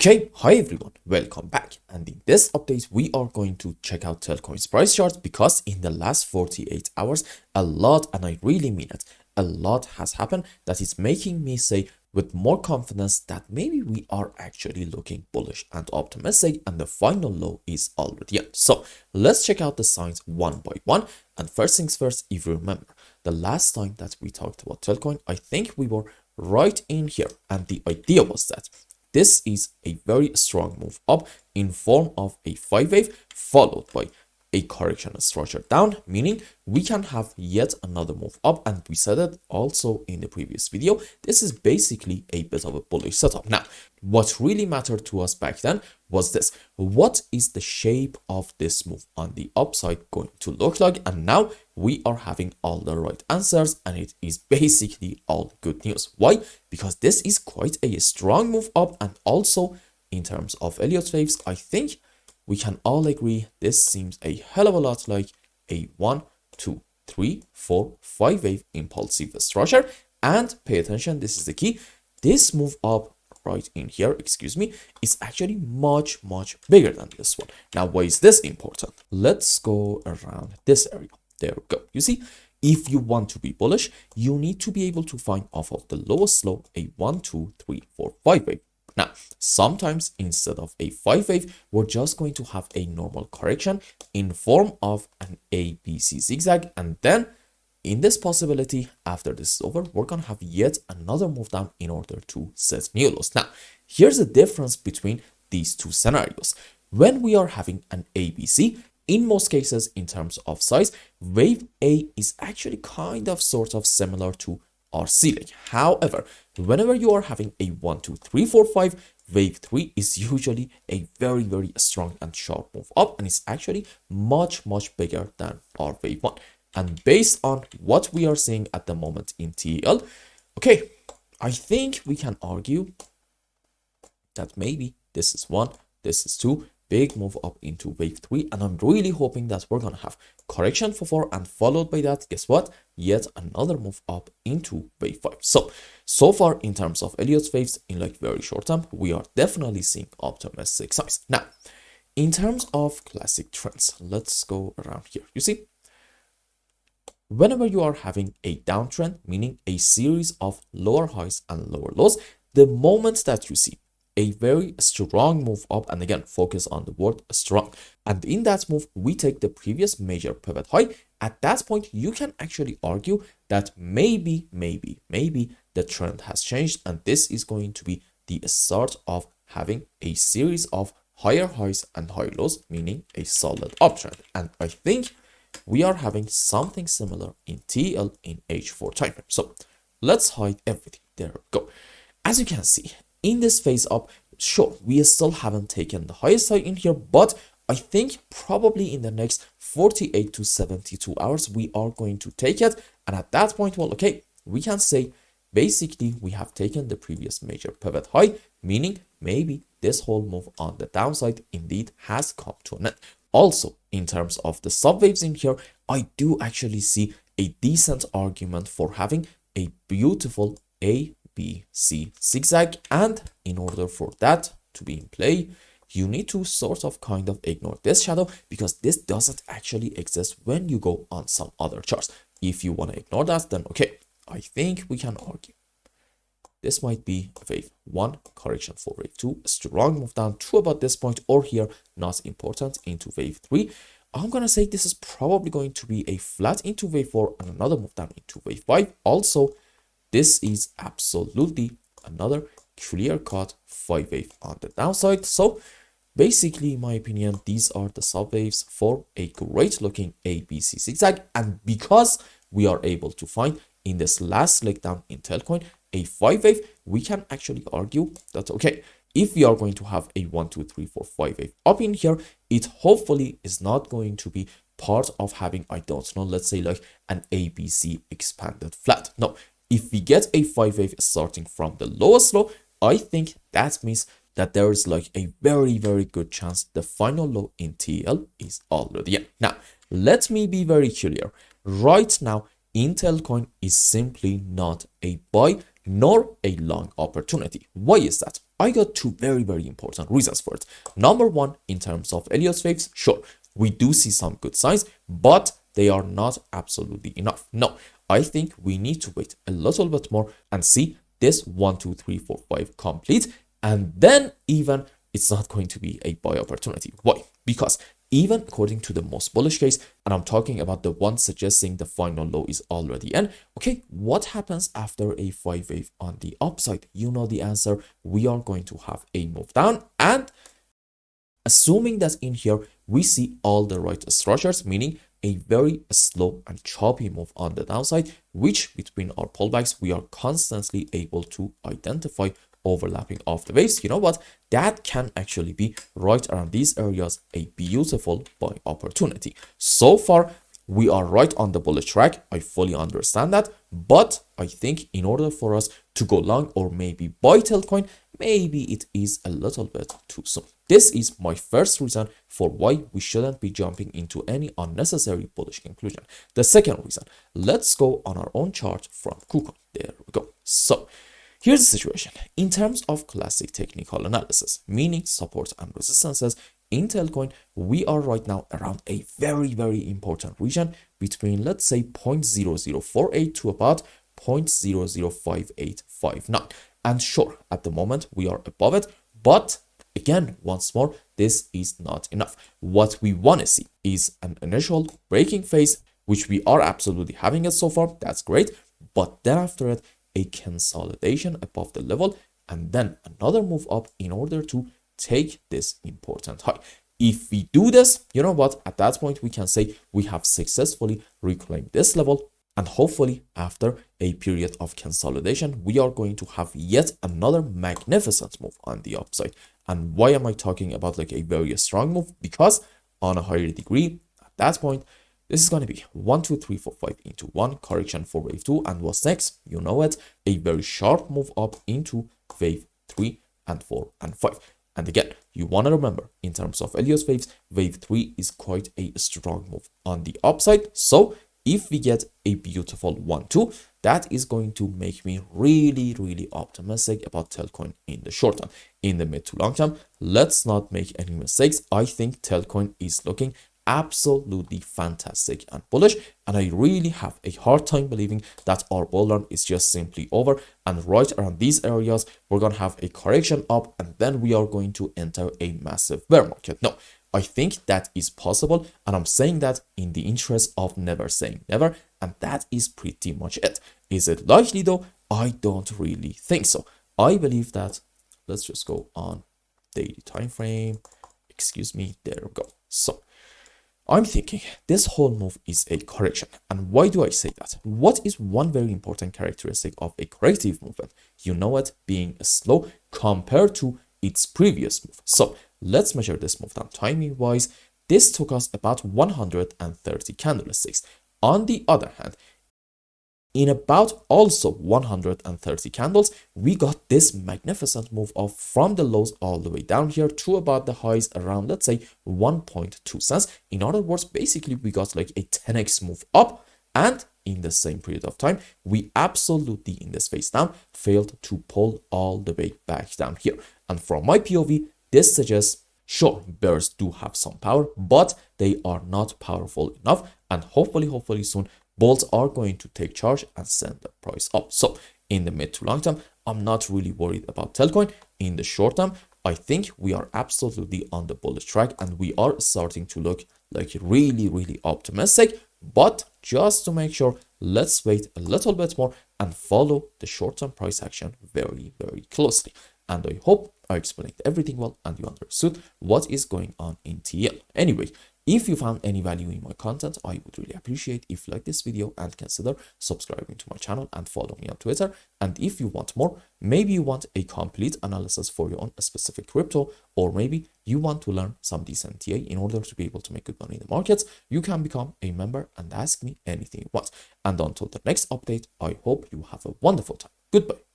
Okay, hi everyone, welcome back. And in this update, we are going to check out Telcoin's price chart because in the last 48 hours, a lot, and I really mean it, a lot has happened that is making me say with more confidence that maybe we are actually looking bullish and optimistic and the final low is already in. So let's check out the signs one by one. And first things first, if you remember, the last time that we talked about Telcoin, I think we were right in here. And the idea was that this is a very strong move up in form of a 5-wave followed by a correction structure down, meaning we can have yet another move up. And we said it also in the previous video. This is basically a bit of a bullish setup. Now, what really mattered to us back then was this. What is the shape of this move on the upside going to look like? And now we are having all the right answers and it is basically all good news. Why? Because this is quite a strong move up, and also in terms of Elliott waves, I think we can all agree this seems a hell of a lot like a 1, 2, 3, 4, 5 wave impulsive structure. And pay attention, this is the key. This move up right in here, excuse me, is actually much bigger than this one. Now, why is this important? Let's go around this area. There we go. You see, if you want to be bullish, you need to be able to find off of the lowest low a 1, 2, 3, 4, 5 wave. Now, sometimes instead of a 5 wave, we're just going to have a normal correction in form of an ABC zigzag. And then in this possibility, after this is over, we're going to have yet another move down in order to set new lows. Now, here's the difference between these two scenarios. When we are having an ABC, in most cases, in terms of size, wave A is actually kind of sort of similar to our ceiling. However, whenever you are having a 1, 2, 3, 4, 5, wave 3 is usually a very strong and sharp move up, and it's actually much bigger than our wave 1. And based on what we are seeing at the moment in TEL, okay, I think we can argue that maybe this is 1, this is 2, big move up into wave 3, and I'm really hoping that we're gonna have correction for 4, and followed by that, guess what, yet another move up into wave 5. So far in terms of Elliott waves in like very short term, we are definitely seeing optimistic signs. Now, in terms of classic trends, let's go around here. You see, whenever you are having a downtrend, meaning a series of lower highs and lower lows, the moment that you see a very strong move up, and again, focus on the word strong, and in that move, we take the previous major pivot high. At that point, you can actually argue that maybe the trend has changed, and this is going to be the start of having a series of higher highs and higher lows, meaning a solid uptrend. And I think we are having something similar in TL in H4 time frame. So let's hide everything. There we go. As you can see, in this phase up, sure, we still haven't taken the highest high in here, but I think probably in the next 48 to 72 hours, we are going to take it. And at that point, well, okay, we can say basically we have taken the previous major pivot high, meaning maybe this whole move on the downside indeed has come to an end. Also, in terms of the subwaves in here, I do actually see a decent argument for having a beautiful ABC zigzag, and in order for that to be in play, you need to sort of kind of ignore this shadow, because this doesn't actually exist when you go on some other charts. If you want to ignore that, then okay, I think we can argue this might be wave 1, correction for wave 2, a strong move down to about this point, or here, not important, into wave 3. I'm gonna say this is probably going to be a flat into wave 4 and another move down into wave 5. Also, this is absolutely another clear-cut 5 wave on the downside. So basically, in my opinion, these are the subwaves for a great looking ABC zigzag. And because we are able to find in this last leg down in Telcoin a 5 wave, we can actually argue that, okay, if we are going to have a 1, 2, 3, 4, 5 wave up in here, it hopefully is not going to be part of having, I don't know, let's say like an ABC expanded flat. No, if we get a 5 wave starting from the lowest low, I think that means that there is like a very good chance the final low in TL is already in. Now, let me be very clear. Right now, Telcoin is simply not a buy nor a long opportunity. Why is that? I got two very important reasons for it. Number one, in terms of Elliott waves, sure, we do see some good signs, but they are not absolutely enough. No, I think we need to wait a little bit more and see this 1, 2, 3, 4, 5 complete, and then even it's not going to be a buy opportunity. Why? Because even according to the most bullish case, and I'm talking about the one suggesting the final low is already in, okay, what happens after a 5 wave on the upside? You know the answer. We are going to have a move down, and assuming that in here we see all the right structures, meaning a very slow and choppy move on the downside, which between our pullbacks we are constantly able to identify overlapping of the waves. You know what? That can actually be right around these areas a beautiful buy opportunity. So far, we are right on the bullish track. I fully understand that, but I think in order for us to go long or maybe buy Telcoin, maybe it is a little bit too soon. This is my first reason for why we shouldn't be jumping into any unnecessary bullish conclusion. The second reason, let's go on our own chart from KuCoin. There we go. So here's the situation. In terms of classic technical analysis, meaning support and resistances, in Telcoin, we are right now around a very important region between, let's say, 0.0048 to about 0.005859. And sure, at the moment, we are above it, but again, once more, this is not enough. What we want to see is an initial breaking phase, which we are absolutely having it so far. That's great. But then after it, a consolidation above the level, and then another move up in order to take this important high. If we do this, you know what, at that point we can say we have successfully reclaimed this level, and hopefully after a period of consolidation we are going to have yet another magnificent move on the upside. And why am I talking about like a very strong move? Because on a higher degree, at that point, this is going to be 1, 2, 3, 4, 5 into 1 correction for wave 2, and what's next? You know it, a very sharp move up into wave 3 and 4 and 5. And again, you want to remember, in terms of Elliott waves, wave 3 is quite a strong move on the upside. So if we get a beautiful 1, 2, that is going to make me really optimistic about Telcoin in the short term. In the mid to long term, let's not make any mistakes. I think Telcoin is looking absolutely fantastic and bullish, and I really have a hard time believing that our bull run is just simply over, and right around these areas we're gonna have a correction up and then we are going to enter a massive bear market. No, I think that is possible, and I'm saying that in the interest of never saying never, and that is pretty much it. Is it likely though? I don't really think so. I believe that, let's just go on daily time frame, excuse me, there we go. So I'm thinking this whole move is a correction. And why do I say that? What is one very important characteristic of a corrective movement? You know it, being slow compared to its previous move. So let's measure this move down timing wise. This took us about 130 candlesticks. On the other hand, in about also 130 candles, we got this magnificent move off from the lows all the way down here to about the highs around, let's say, 1.2 cents. In other words, basically we got like a 10x move up, and in the same period of time, we absolutely in this phase down failed to pull all the way back down here. And from my POV, this suggests, sure, bears do have some power, but they are not powerful enough, and hopefully soon bulls are going to take charge and send the price up. So in the mid to long term, I'm not really worried about Telcoin. In the short term, I think we are absolutely on the bullish track and we are starting to look like really optimistic. But just to make sure, let's wait a little bit more and follow the short-term price action very closely. And I hope I explained everything well and you understood what is going on in TL. Anyway, if you found any value in my content, I would really appreciate if you like this video and consider subscribing to my channel and follow me on Twitter. And if you want more, maybe you want a complete analysis for your own specific crypto, or maybe you want to learn some decent TA in order to be able to make good money in the markets, you can become a member and ask me anything you want. And until the next update, I hope you have a wonderful time. Goodbye.